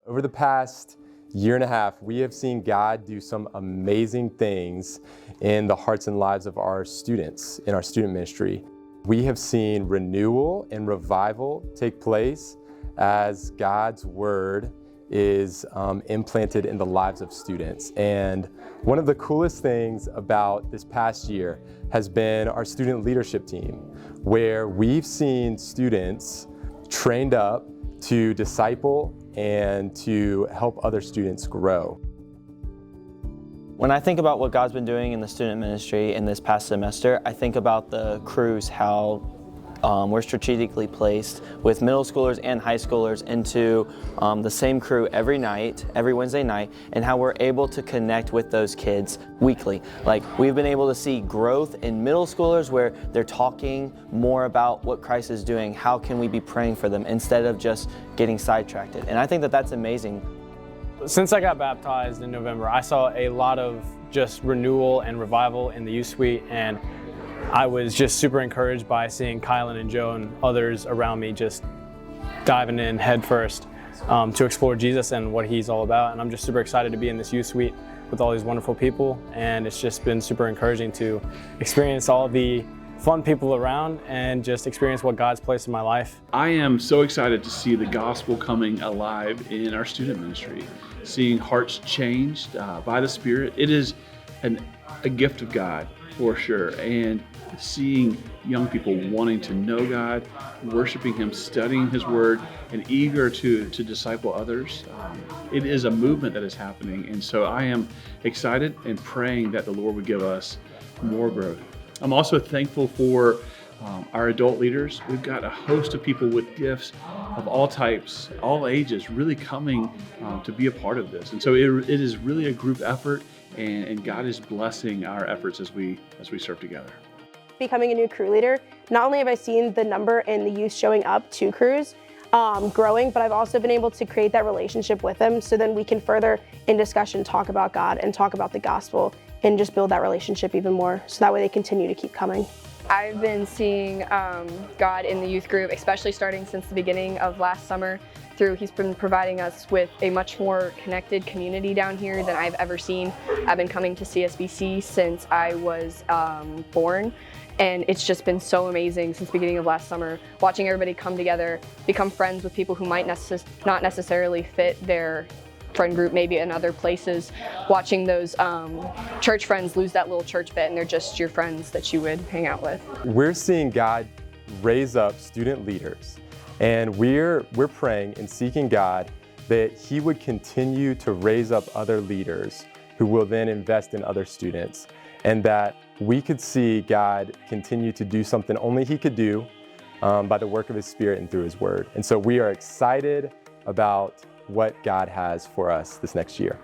Over the past year and a half, we have seen God do some amazing things in the hearts and lives of our students in our student ministry. We have seen renewal and revival take place as God's word is implanted in the lives of students. And one of the coolest things about this past year has been our student leadership team, where we've seen students trained up to disciple and to help other students grow. When I think about what God's been doing in the student ministry in this past semester, I think about the crews, how we're strategically placed with middle schoolers and high schoolers into the same crew every night, every Wednesday night, and how we're able to connect with those kids weekly. Like, we've been able to see growth in middle schoolers where they're talking more about what Christ is doing. How can we be praying for them instead of just getting sidetracked? And I think that that's amazing. Since I got baptized in November, I saw a lot of just renewal and revival in the youth suite, and I was just super encouraged by seeing Kylan and Joe and others around me just diving in head first to explore Jesus and what he's all about. And I'm just super excited to be in this youth suite with all these wonderful people, and it's just been super encouraging to experience all the fun people around and just experience what God's placed in my life. I am so excited to see the gospel coming alive in our student ministry, seeing hearts changed by the Spirit. It is a gift of God for sure, and seeing young people wanting to know God, worshiping Him, studying His Word, and eager to disciple others. It is a movement that is happening, and so I am excited and praying that the Lord would give us more growth. I'm also thankful for our adult leaders. We've got a host of people with gifts of all types, all ages, really coming to be a part of this. And so it is really a group effort, and God is blessing our efforts as we serve together. Becoming a new crew leader, not only have I seen the number in the youth showing up to crews growing, but I've also been able to create that relationship with them, so then we can further in discussion talk about God and talk about the gospel and just build that relationship even more, so that way they continue to keep coming. I've been seeing God in the youth group, especially starting since the beginning of last summer. He's been providing us with a much more connected community down here than I've ever seen. I've been coming to CSBC since I was born, and it's just been so amazing since the beginning of last summer, watching everybody come together, become friends with people who might not necessarily fit their friend group maybe in other places, watching those church friends lose that little church bit and they're just your friends that you would hang out with. We're seeing God raise up student leaders, and we're praying and seeking God that He would continue to raise up other leaders who will then invest in other students, and that we could see God continue to do something only He could do by the work of His Spirit and through His Word. And so we are excited about what God has for us this next year.